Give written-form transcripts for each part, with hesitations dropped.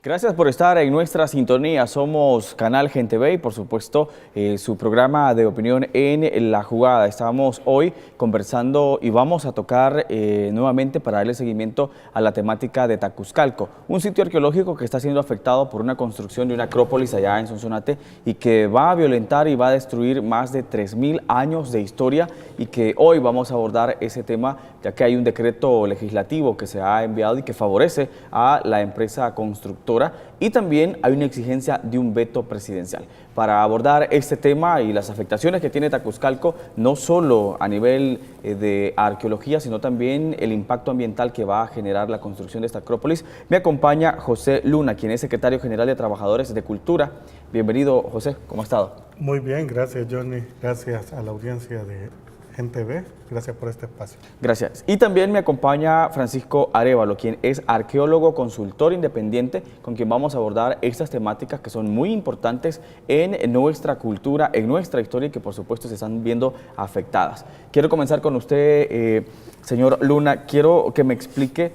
Gracias por estar en nuestra sintonía. Somos Canal Gente Ve y por supuesto su programa de opinión en La Jugada. Estamos hoy conversando y vamos a tocar nuevamente para darle seguimiento a la temática de Tacuzcalco, un sitio arqueológico que está siendo afectado por una construcción de una acrópolis allá en Sonsonate y que va a violentar y va a destruir más de 3.000 años de historia, y que hoy vamos a abordar ese tema ya que hay un decreto legislativo que se ha enviado y que favorece a la empresa constructora, y también hay una exigencia de un veto presidencial. Para abordar este tema y las afectaciones que tiene Tacuzcalco, no solo a nivel de arqueología, sino también el impacto ambiental que va a generar la construcción de esta acrópolis, me acompaña José Luna, quien es secretario general de Trabajadores de Cultura. Bienvenido, José, ¿cómo ha estado? Muy bien, gracias, Johnny. Gracias a la audiencia de Gente Ve. Gracias por este espacio. Gracias. Y también me acompaña Francisco Arévalo, quien es arqueólogo consultor independiente, con quien vamos a abordar estas temáticas que son muy importantes en nuestra cultura, en nuestra historia, y que por supuesto se están viendo afectadas. Quiero comenzar con usted, señor Luna. Quiero que me explique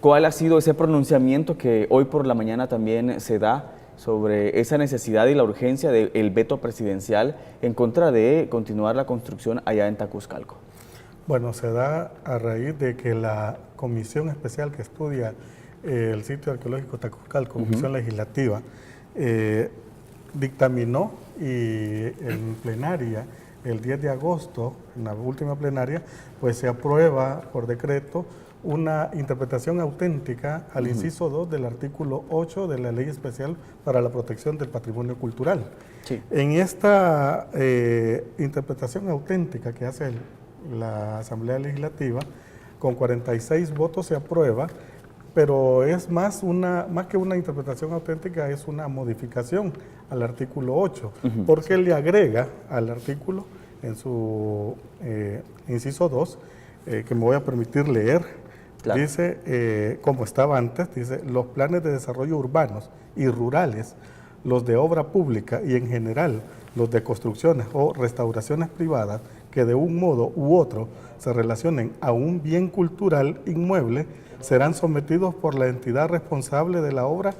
cuál ha sido ese pronunciamiento que hoy por la mañana también se da sobre esa necesidad y la urgencia del veto presidencial en contra de continuar la construcción allá en Tacuzcalco. Bueno, se da a raíz de que la comisión especial que estudia el sitio arqueológico Tacuzcalco, comisión legislativa, dictaminó, y en plenaria, el 10 de agosto, en la última plenaria, pues se aprueba por decreto una interpretación auténtica al inciso 2 del artículo 8 de la Ley Especial para la Protección del Patrimonio Cultural. Sí. En esta interpretación auténtica que hace la Asamblea Legislativa, con 46 votos se aprueba, pero es más que una interpretación auténtica, es una modificación al artículo 8, porque le agrega al artículo, en su inciso 2, que me voy a permitir leer. Claro. Dice, como estaba antes, dice: los planes de desarrollo urbanos y rurales, los de obra pública y en general los de construcciones o restauraciones privadas que de un modo u otro se relacionen a un bien cultural inmueble, serán sometidos por la entidad responsable de la obra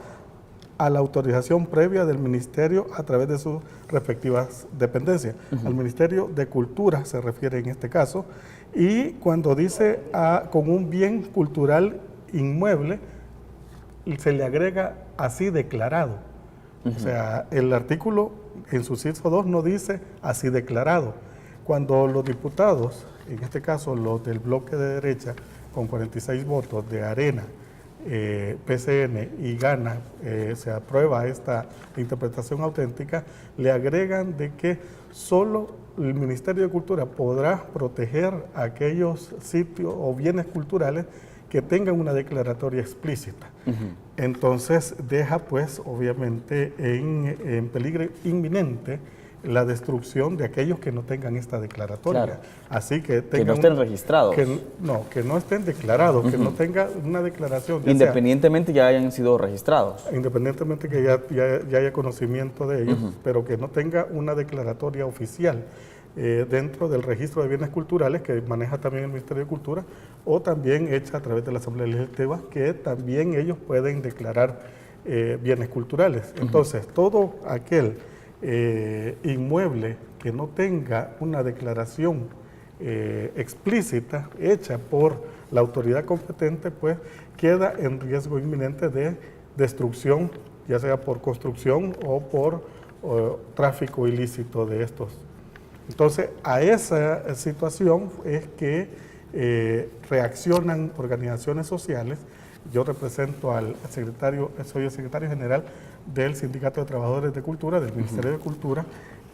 a la autorización previa del Ministerio a través de sus respectivas dependencias. Al Ministerio de Cultura se refiere en este caso, y cuando dice con un bien cultural inmueble, se le agrega así declarado. O sea, el artículo en su inciso 2 no dice así declarado. Cuando los diputados, en este caso los del bloque de derecha, con 46 votos de Arena, PCN y Gana, se aprueba esta interpretación auténtica, le agregan de que solo el Ministerio de Cultura podrá proteger aquellos sitios o bienes culturales que tengan una declaratoria explícita. Entonces deja pues obviamente en peligro inminente la destrucción de aquellos que no tengan esta declaratoria. Claro. Así que no estén registrados. Que no estén declarados, que no tengan una declaración. Independientemente ya hayan sido registrados. Independientemente que ya haya conocimiento de ellos, pero que no tenga una declaratoria oficial dentro del registro de bienes culturales que maneja también el Ministerio de Cultura, o también hecha a través de la Asamblea Legislativa, que también ellos pueden declarar bienes culturales. Entonces, todo aquel inmueble que no tenga una declaración explícita hecha por la autoridad competente, pues queda en riesgo inminente de destrucción, ya sea por construcción o por tráfico ilícito de estos. Entonces, a esa situación es que reaccionan organizaciones sociales. Yo represento al secretario, soy el secretario general del Sindicato de Trabajadores de Cultura, del Ministerio de Cultura,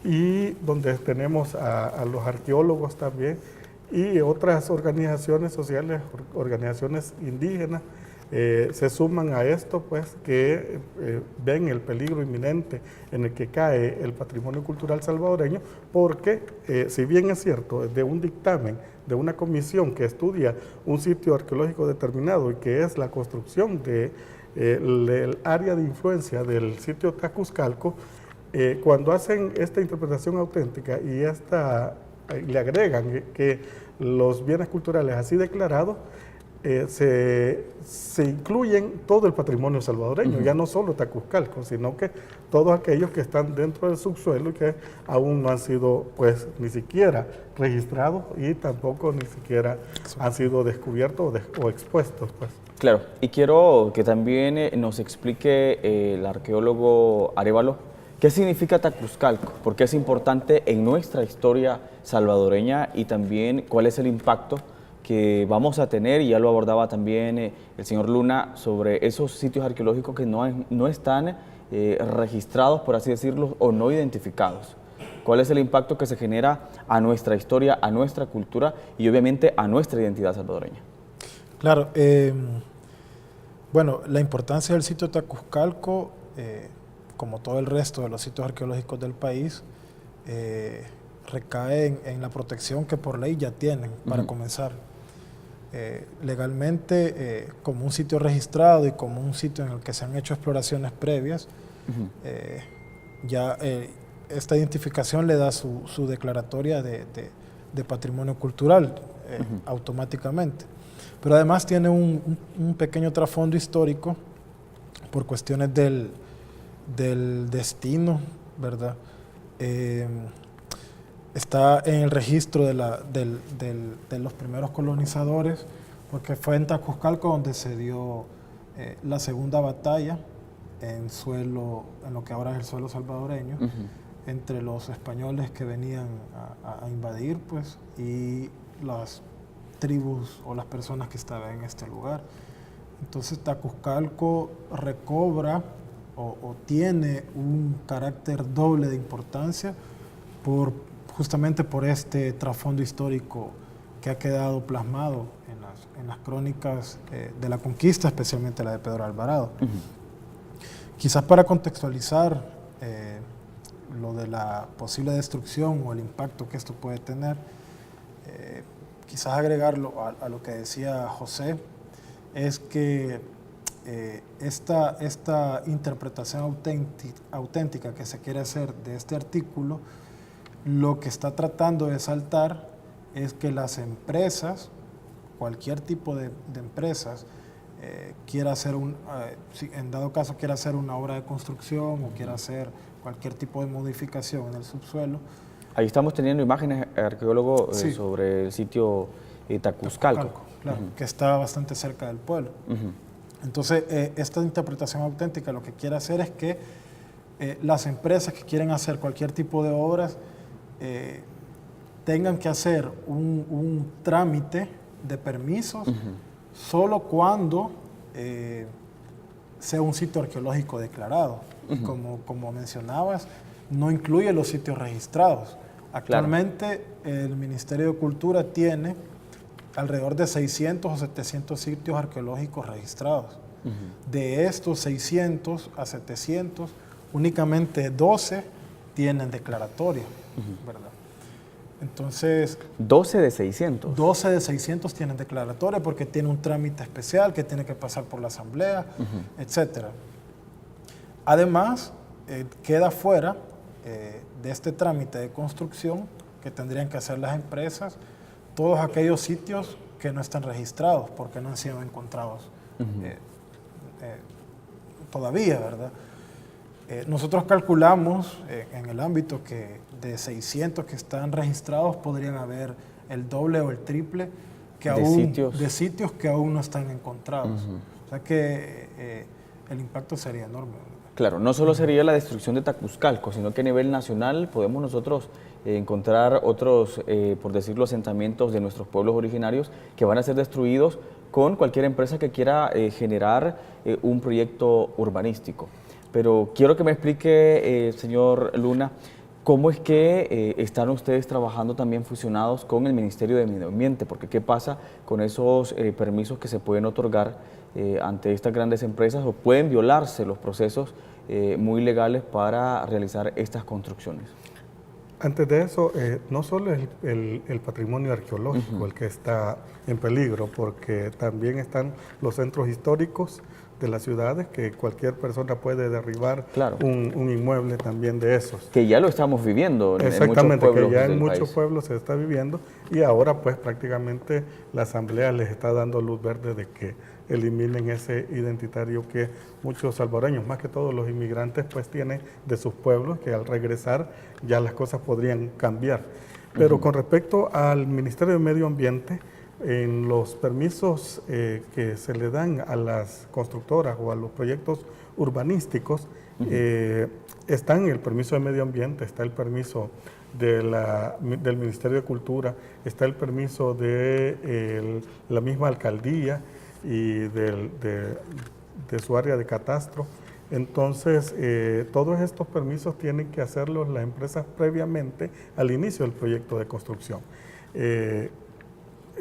y donde tenemos a los arqueólogos también y otras organizaciones sociales, organizaciones indígenas, se suman a esto, pues, que ven el peligro inminente en el que cae el patrimonio cultural salvadoreño, porque si bien es cierto, de un dictamen de una comisión que estudia un sitio arqueológico determinado y que es la construcción del área de influencia del sitio Tacuzcalco, cuando hacen esta interpretación auténtica y le agregan que los bienes culturales así declarados, se incluyen todo el patrimonio salvadoreño, ya no solo Tacuzcalco, sino que todos aquellos que están dentro del subsuelo y que aún no han sido, pues, ni siquiera registrados y tampoco ni siquiera han sido descubiertos o expuestos, pues. Claro, y quiero que también nos explique el arqueólogo Arévalo qué significa Tacuzcalco, por qué es importante en nuestra historia salvadoreña y también cuál es el impacto que vamos a tener, y ya lo abordaba también el señor Luna, sobre esos sitios arqueológicos que no están registrados, por así decirlo, o no identificados. ¿Cuál es el impacto que se genera a nuestra historia, a nuestra cultura y obviamente a nuestra identidad salvadoreña? Claro, bueno, la importancia del sitio Tacuzcalco, como todo el resto de los sitios arqueológicos del país, recae en la protección que por ley ya tienen, para comenzar. Legalmente, como un sitio registrado y como un sitio en el que se han hecho exploraciones previas, ya esta identificación le da su declaratoria de patrimonio cultural automáticamente. Pero además tiene un pequeño trasfondo histórico por cuestiones del destino, ¿verdad? Está en el registro de los primeros colonizadores, porque fue en Tacuzcalco donde se dio la segunda batalla en lo que ahora es el suelo salvadoreño, entre los españoles que venían a invadir, pues, y las tribus o las personas que estaban en este lugar. Entonces Tacuzcalco recobra o tiene un carácter doble de importancia justamente por este trasfondo histórico que ha quedado plasmado en las crónicas de la conquista, especialmente la de Pedro Alvarado. Quizás para contextualizar lo de la posible destrucción o el impacto que esto puede tener, quizás agregarlo a lo que decía José, es que esta interpretación auténtica que se quiere hacer de este artículo, lo que está tratando de saltar es que las empresas, cualquier tipo de empresas, quiera hacer si en dado caso quiera hacer una obra de construcción o quiera hacer cualquier tipo de modificación en el subsuelo. Ahí estamos teniendo imágenes, arqueólogo, Sí. sobre el sitio Tacuzcalco. Claro, que está bastante cerca del pueblo. Entonces, esta interpretación auténtica lo que quiere hacer es que las empresas que quieren hacer cualquier tipo de obras tengan que hacer un trámite de permisos solo cuando sea un sitio arqueológico declarado. Como mencionabas, no incluye los sitios registrados. Actualmente el Ministerio de Cultura tiene alrededor de 600 o 700 sitios arqueológicos registrados. De estos 600 a 700, únicamente 12 tienen declaratoria, ¿verdad? Entonces, 12 de 600. 12 de 600 tienen declaratoria porque tiene un trámite especial que tiene que pasar por la asamblea, etcétera. Además, queda fuera de este trámite de construcción que tendrían que hacer las empresas todos aquellos sitios que no están registrados porque no han sido encontrados todavía, ¿verdad? Nosotros calculamos en el ámbito que de 600 que están registrados podrían haber el doble o el triple de sitios que aún no están encontrados. O sea que el impacto sería enorme, ¿verdad? Claro, no solo sería la destrucción de Tacuzcalco, sino que a nivel nacional podemos nosotros encontrar otros, por decirlo, asentamientos de nuestros pueblos originarios que van a ser destruidos con cualquier empresa que quiera generar un proyecto urbanístico. Pero quiero que me explique, señor Luna, ¿cómo es que están ustedes trabajando también fusionados con el Ministerio de Medio Ambiente? Porque ¿qué pasa con esos permisos que se pueden otorgar ante estas grandes empresas o pueden violarse los procesos muy legales para realizar estas construcciones? Antes de eso, no solo es el patrimonio arqueológico el que está en peligro, porque también están los centros históricos de las ciudades, que cualquier persona puede derribar Claro. un inmueble también de esos. Que ya lo estamos viviendo en Exactamente, muchos pueblos que ya en del muchos país. pueblos se está viviendo y ahora pues prácticamente la Asamblea les está dando luz verde de que eliminen ese identitario que muchos salvadoreños, más que todos los inmigrantes, pues tienen de sus pueblos, que al regresar ya las cosas podrían cambiar. Pero con respecto al Ministerio de Medio Ambiente, en los permisos que se le dan a las constructoras o a los proyectos urbanísticos, están el permiso de medio ambiente, está el permiso del Ministerio de Cultura, está el permiso de la misma alcaldía y de su área de catastro. Entonces, todos estos permisos tienen que hacerlos las empresas previamente al inicio del proyecto de construcción.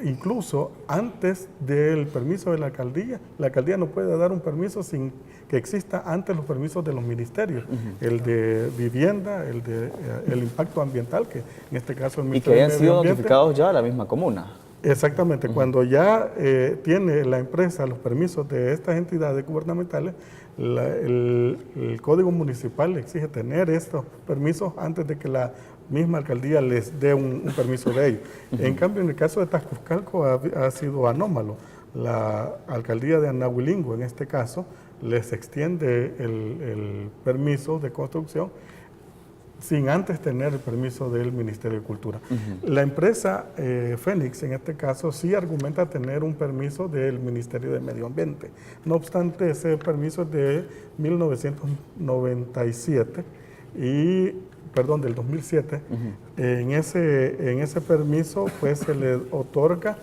Incluso antes del permiso de la alcaldía no puede dar un permiso sin que exista antes los permisos de los ministerios, el de vivienda, el impacto ambiental, que en este caso el Y Ministerio que de hayan Medio sido Ambiente. notificados ya a la misma comuna. Exactamente, cuando ya tiene la empresa los permisos de estas entidades gubernamentales, el Código Municipal exige tener estos permisos antes de que la misma alcaldía les dé un permiso de ellos. En cambio, en el caso de Tacuzcalco ha sido anómalo. La alcaldía de Anahuilingo, en este caso, les extiende el permiso de construcción sin antes tener el permiso del Ministerio de Cultura. La empresa Fénix, en este caso, sí argumenta tener un permiso del Ministerio de Medio Ambiente. No obstante, ese permiso es de 1997 del 2007. En ese permiso, pues, se le otorga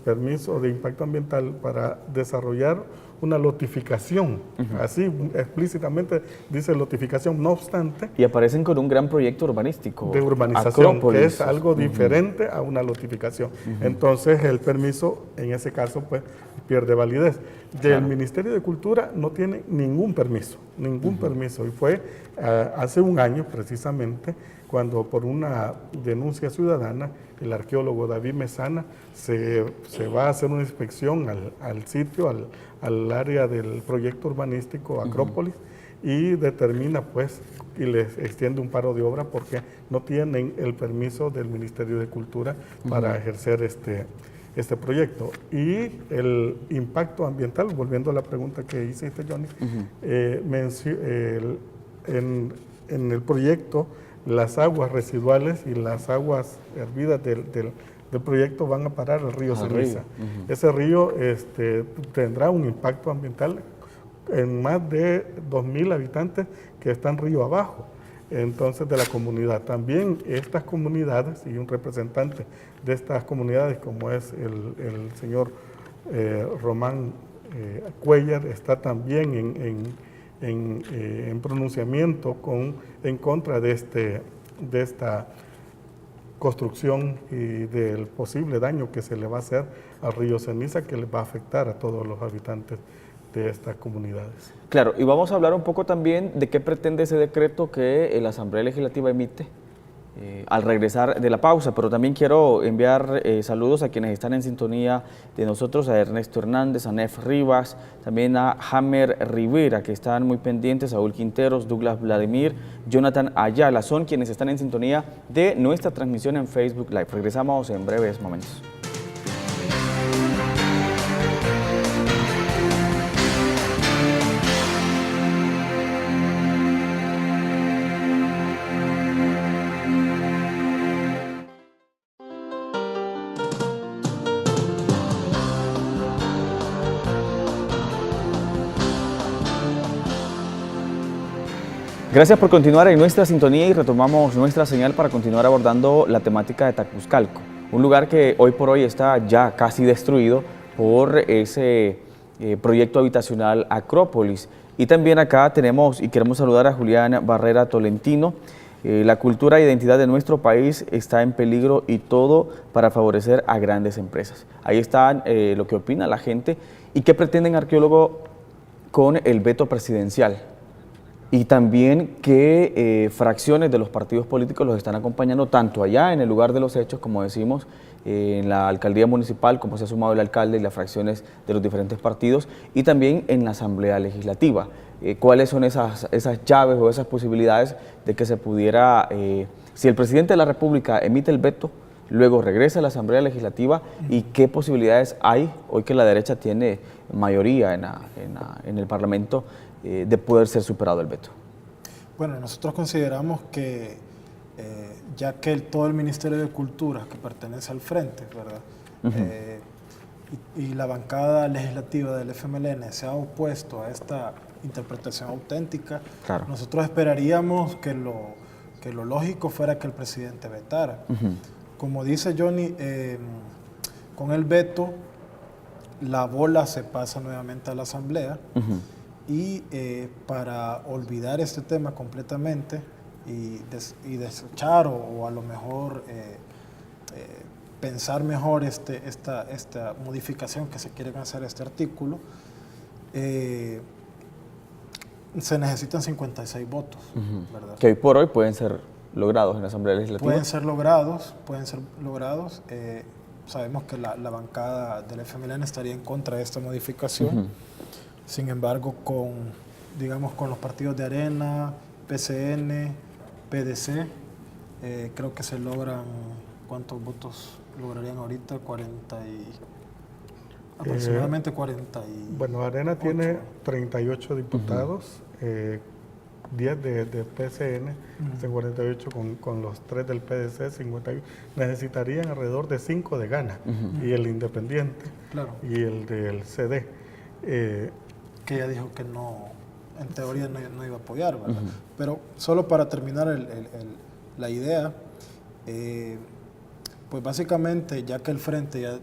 permiso de impacto ambiental para desarrollar una lotificación, así explícitamente dice lotificación, no obstante. Y aparecen con un gran proyecto urbanístico. De urbanización, Acrópolis. que es algo diferente a una lotificación. Entonces el permiso, en ese caso, pues pierde validez. Del Ministerio de Cultura no tiene ningún permiso, y fue hace un año precisamente, cuando por una denuncia ciudadana, el arqueólogo David Mesana se va a hacer una inspección al sitio, al área del proyecto urbanístico Acrópolis, y determina pues y les extiende un paro de obra porque no tienen el permiso del Ministerio de Cultura para ejercer este proyecto. Y el impacto ambiental, volviendo a la pregunta que hiciste, Johnny, en el proyecto las aguas residuales y las aguas hervidas del proyecto van a parar al río Ceniza. Ese río tendrá un impacto ambiental en más de 2,000 habitantes que están río abajo, entonces, de la comunidad. También estas comunidades y un representante de estas comunidades, como es el señor Román Cuellar, está también en pronunciamiento en contra de esta construcción y del posible daño que se le va a hacer al río Ceniza, que le va a afectar a todos los habitantes de estas comunidades. Claro, y vamos a hablar un poco también de qué pretende ese decreto que la Asamblea Legislativa emite al regresar de la pausa, pero también quiero enviar saludos a quienes están en sintonía de nosotros, a Ernesto Hernández, a Nef Rivas, también a Hammer Rivera, que están muy pendientes, Saúl Quinteros, Douglas Vladimir, Jonathan Ayala, son quienes están en sintonía de nuestra transmisión en Facebook Live. Regresamos en breves momentos. Gracias por continuar en nuestra sintonía y retomamos nuestra señal para continuar abordando la temática de Tacuzcalco, un lugar que hoy por hoy está ya casi destruido por ese proyecto habitacional Acrópolis. Y también acá tenemos y queremos saludar a Julián Barrera Tolentino. La cultura e identidad de nuestro país está en peligro y todo para favorecer a grandes empresas. Ahí está lo que opina la gente y qué pretenden arqueólogos con el veto presidencial. Y también qué fracciones de los partidos políticos los están acompañando, tanto allá en el lugar de los hechos, como decimos, en la alcaldía municipal, como se ha sumado el alcalde y las fracciones de los diferentes partidos, y también en la asamblea legislativa. ¿Cuáles son esas llaves o esas posibilidades de que se pudiera, si el presidente de la República emite el veto, luego regresa a la asamblea legislativa, y qué posibilidades hay, hoy que la derecha tiene mayoría en el Parlamento, de poder ser superado el veto? Bueno, nosotros consideramos que ya que todo el Ministerio de Cultura, que pertenece al Frente, ¿verdad? Y la bancada legislativa del FMLN se ha opuesto a esta interpretación auténtica, claro, nosotros esperaríamos que lo lógico fuera que el presidente vetara. Como dice Johnny, con el veto la bola se pasa nuevamente a la Asamblea, y para olvidar este tema completamente y desechar o a lo mejor pensar mejor esta modificación que se quiere hacer a este artículo, se necesitan 56 votos, ¿verdad? Que hoy por hoy pueden ser logrados en la Asamblea Legislativa. Pueden ser logrados. Sabemos que la bancada del FMLN estaría en contra de esta modificación. Sin embargo, con los partidos de Arena, PCN, PDC, creo que se logran, ¿cuántos votos lograrían ahorita? Aproximadamente 40 y... Bueno, Arena tiene 38 diputados, 10 de PCN, 48 con los 3 del PDC, 51. Necesitarían alrededor de 5 de Gana, y el Independiente, claro, y el del CD. Que ella dijo que no, en teoría no iba a apoyar, ¿verdad? Pero solo para terminar la idea, pues básicamente, ya que el Frente ya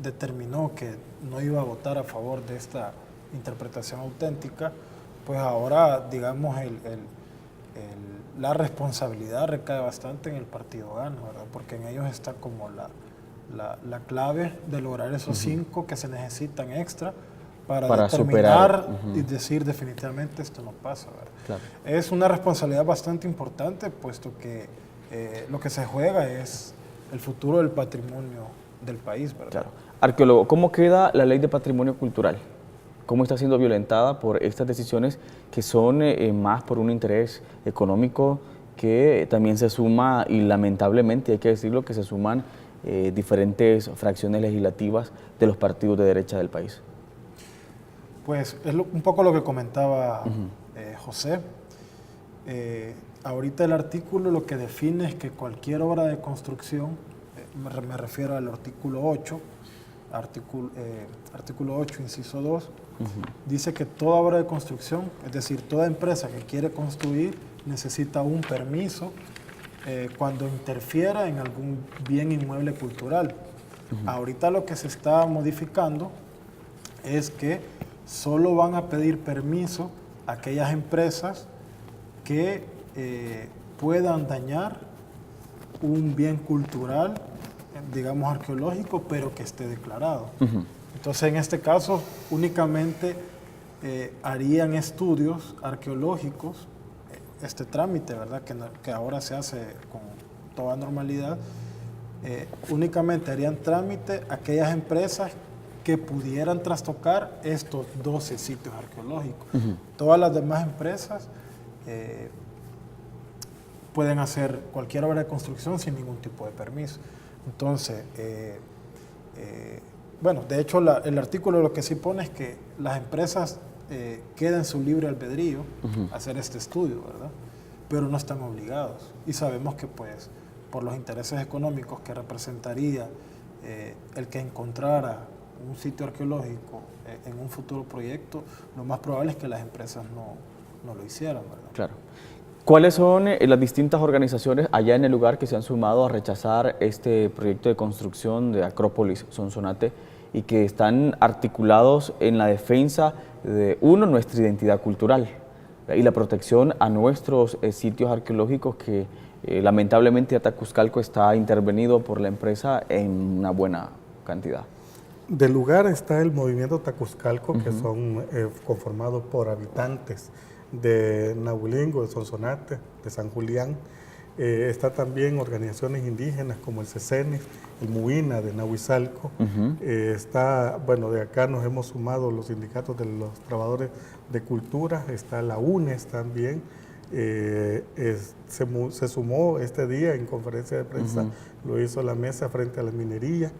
determinó que no iba a votar a favor de esta interpretación auténtica, pues ahora, digamos, la responsabilidad recae bastante en el partido Gana, ¿verdad? Porque en ellos está como la clave de lograr esos 5 que se necesitan extra para determinar y decir definitivamente esto no pasa, ¿verdad? Claro. Es una responsabilidad bastante importante, puesto que lo que se juega es el futuro del patrimonio del país, ¿verdad? Claro. Arqueólogo, ¿cómo queda la ley de patrimonio cultural? ¿Cómo está siendo violentada por estas decisiones que son más por un interés económico, que también se suma, y lamentablemente hay que decirlo, que se suman diferentes fracciones legislativas de los partidos de derecha del país? Pues es un poco lo que comentaba José. Ahorita el artículo lo que define es que cualquier obra de construcción, me refiero al artículo 8, artículo 8, inciso 2, dice que toda obra de construcción, es decir, toda empresa que quiere construir, necesita un permiso cuando interfiera en algún bien inmueble cultural. Ahorita lo que se está modificando es que solo van a pedir permiso a aquellas empresas que puedan dañar un bien cultural, digamos arqueológico, pero que esté declarado. Entonces, en este caso, únicamente harían estudios arqueológicos, este trámite, ¿verdad?, que ahora se hace con toda normalidad, únicamente harían trámite aquellas empresas que pudieran trastocar estos 12 sitios arqueológicos. Todas las demás empresas pueden hacer cualquier obra de construcción sin ningún tipo de permiso. Entonces, bueno, de hecho el artículo lo que sí pone es que las empresas quedan en su libre albedrío hacer este estudio, ¿verdad? Pero no están obligados. Y sabemos que, pues, por los intereses económicos que representaría el que encontrara un sitio arqueológico en un futuro proyecto, lo más probable es que las empresas no lo hicieran, ¿verdad? Claro. ¿Cuáles son las distintas organizaciones allá en el lugar que se han sumado a rechazar este proyecto de construcción de Acrópolis Sonsonate y que están articulados en la defensa de, nuestra identidad cultural y la protección a nuestros sitios arqueológicos que lamentablemente Atacuzcalco está intervenido por la empresa en una buena cantidad? Del lugar está el movimiento Tacuzcalco, que son conformados por habitantes de Nahuilingo, de Sonsonate, de San Julián. Está también organizaciones indígenas como el CECENIS, el MUINA de Nahuizalco. Está, bueno, de acá nos hemos sumado los sindicatos de los trabajadores de cultura, está la UNES también. Se sumó este día en conferencia de prensa, lo hizo la mesa frente a la minería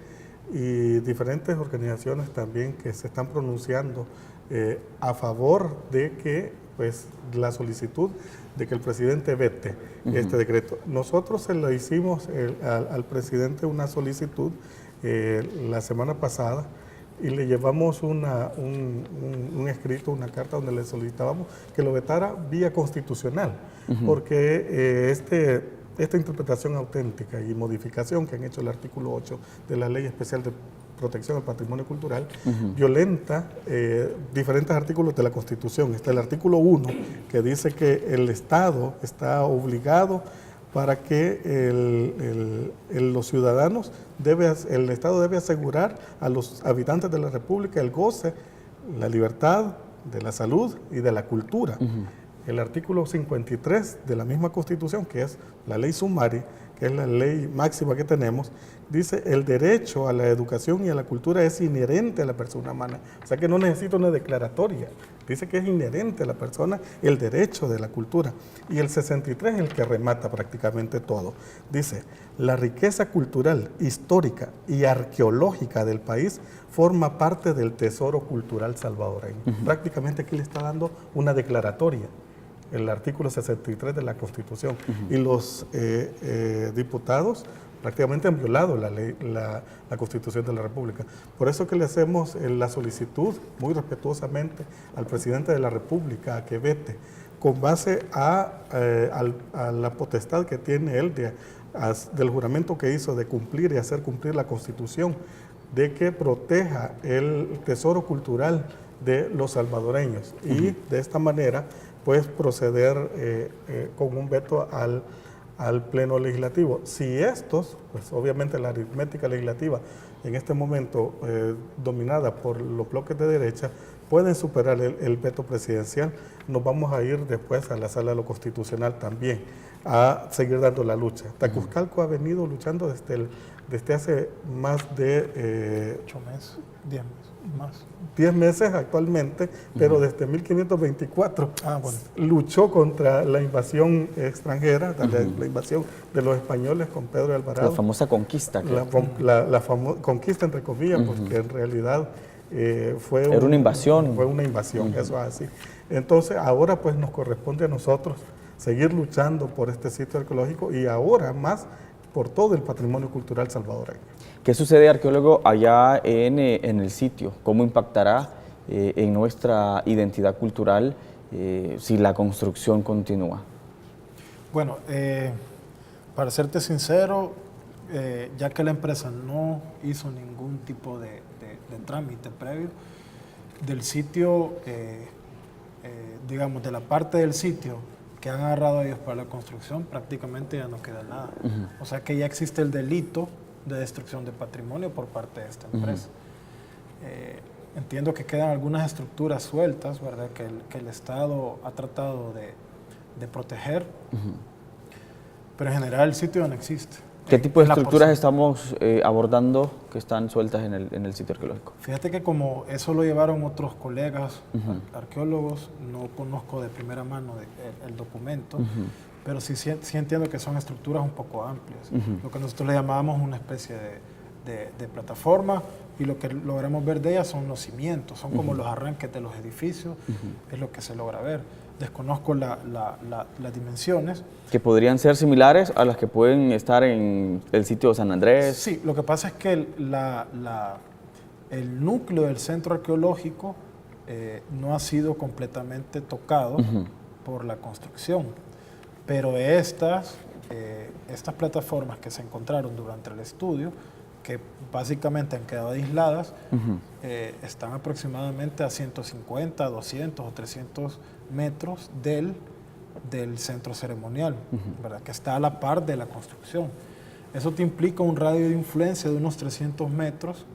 y diferentes organizaciones también que se están pronunciando a favor de que, pues, la solicitud de que el presidente vete este decreto. Nosotros se le hicimos al presidente una solicitud la semana pasada y le llevamos un escrito, una carta donde le solicitábamos que lo vetara vía constitucional, porque esta interpretación auténtica y modificación que han hecho el artículo 8 de la Ley Especial de Protección al Patrimonio Cultural violenta diferentes artículos de la Constitución. Está el artículo 1 que dice que el Estado está obligado para que los ciudadanos, el Estado debe asegurar a los habitantes de la República el goce, la libertad, de la salud y de la cultura. El artículo 53 de la misma Constitución, que es la ley sumari, que es la ley máxima que tenemos, dice el derecho a la educación y a la cultura es inherente a la persona humana. O sea que no necesita una declaratoria. Dice que es inherente a la persona el derecho de la cultura. Y el 63 es el que remata prácticamente todo. Dice, la riqueza cultural, histórica y arqueológica del país forma parte del tesoro cultural salvadoreño. Prácticamente aquí le está dando una declaratoria. El artículo 63 de la Constitución. Y los diputados prácticamente han violado la Constitución de la República. Por eso que le hacemos la solicitud, muy respetuosamente, al presidente de la República a que vete, con base a la potestad que tiene él del juramento que hizo de cumplir y hacer cumplir la Constitución, de que proteja el tesoro cultural de los salvadoreños. Y de esta manera, pues proceder con un veto al Pleno Legislativo. Si estos, pues obviamente la aritmética legislativa en este momento dominada por los bloques de derecha, pueden superar el veto presidencial, nos vamos a ir después a la Sala de lo Constitucional también a seguir dando la lucha. Tacuzcalco ha venido luchando desde hace más de 8 meses, 10 meses, más. 10 meses actualmente, pero desde 1524 luchó contra la invasión extranjera, la invasión de los españoles con Pedro de Alvarado. La famosa conquista. La conquista, entre comillas, porque en realidad fue una invasión. Fue una invasión, eso es así. Entonces, ahora pues nos corresponde a nosotros seguir luchando por este sitio arqueológico y ahora más por todo el patrimonio cultural salvadoreño. ¿Qué sucede, arqueólogo, allá en el sitio? ¿Cómo impactará en nuestra identidad cultural si la construcción continúa? Bueno, para serte sincero, ya que la empresa no hizo ningún tipo de trámite previo, del sitio, digamos, de la parte del sitio que han agarrado ellos para la construcción, prácticamente ya no queda nada. O sea que ya existe el delito de destrucción de patrimonio por parte de esta empresa. Entiendo que quedan algunas estructuras sueltas, ¿verdad? Que el Estado ha tratado de proteger, pero en general el sitio no existe. ¿Qué tipo de estructuras estamos abordando que están sueltas en el sitio arqueológico? Fíjate que como eso lo llevaron otros colegas arqueólogos, no conozco de primera mano el documento, pero sí entiendo que son estructuras un poco amplias. Lo que nosotros le llamábamos una especie de plataforma, y lo que logramos ver de ellas son los cimientos, son como los arranques de los edificios, es lo que se logra ver. Desconozco las dimensiones. ¿Que podrían ser similares a las que pueden estar en el sitio de San Andrés? Sí, lo que pasa es que el núcleo del centro arqueológico no ha sido completamente tocado por la construcción, pero estas plataformas que se encontraron durante el estudio, que básicamente han quedado aisladas, están aproximadamente a 150, 200 o 300 metros del centro ceremonial, ¿verdad? Que está a la par de la construcción. Eso te implica un radio de influencia de unos 300 metros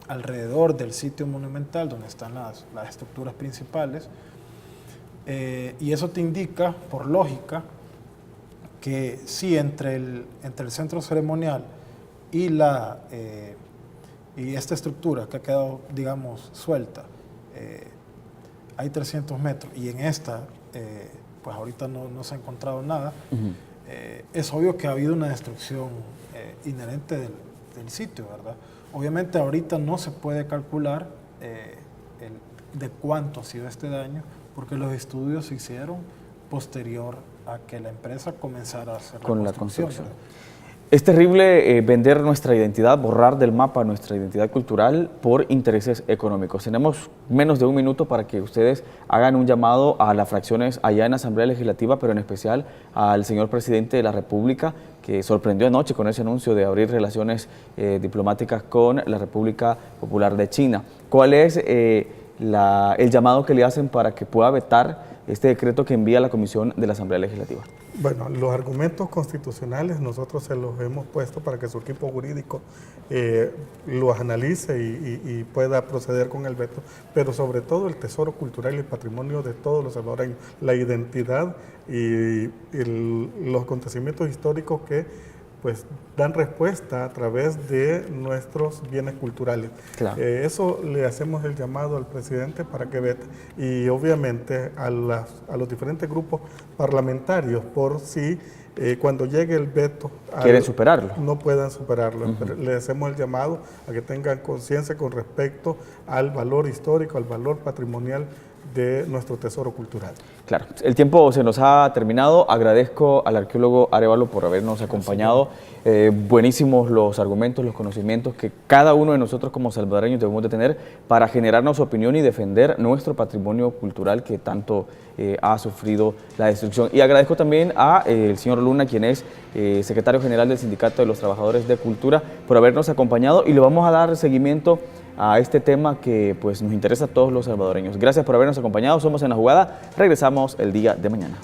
alrededor del sitio monumental donde están las estructuras principales. Y eso te indica, por lógica, que sí, entre el centro ceremonial y y esta estructura que ha quedado, digamos, suelta, hay 300 metros, y en esta, pues ahorita no se ha encontrado nada. Es obvio que ha habido una destrucción inherente del sitio, ¿verdad? Obviamente ahorita no se puede calcular de cuánto ha sido este daño, porque los estudios se hicieron posterior a que la empresa comenzara a hacer la construcción. Es terrible vender nuestra identidad, borrar del mapa nuestra identidad cultural por intereses económicos. Tenemos menos de un minuto para que ustedes hagan un llamado a las fracciones allá en la Asamblea Legislativa, pero en especial al señor presidente de la República, que sorprendió anoche con ese anuncio de abrir relaciones diplomáticas con la República Popular de China. ¿Cuál es el llamado que le hacen para que pueda vetar este decreto que envía la Comisión de la Asamblea Legislativa? Bueno, los argumentos constitucionales nosotros se los hemos puesto para que su equipo jurídico los analice y pueda proceder con el veto, pero sobre todo el tesoro cultural y el patrimonio de todos los salvadoreños, la identidad y los acontecimientos históricos que pues dan respuesta a través de nuestros bienes culturales. Claro. Eso le hacemos el llamado al presidente para que vete, y obviamente a los diferentes grupos parlamentarios, por si cuando llegue el veto quieren superarlo, no puedan superarlo. Pero le hacemos el llamado a que tengan conciencia con respecto al valor histórico, al valor patrimonial de nuestro tesoro cultural. Claro, el tiempo se nos ha terminado. Agradezco al arqueólogo Arévalo por habernos acompañado. Buenísimos los argumentos, los conocimientos que cada uno de nosotros como salvadoreños debemos de tener para generarnos opinión y defender nuestro patrimonio cultural que tanto ha sufrido la destrucción. Y agradezco también al señor Luna, quien es secretario general del Sindicato de los Trabajadores de Cultura, por habernos acompañado, y le vamos a dar seguimiento a este tema que pues nos interesa a todos los salvadoreños. Gracias por habernos acompañado. Somos En la Jugada. Regresamos el día de mañana.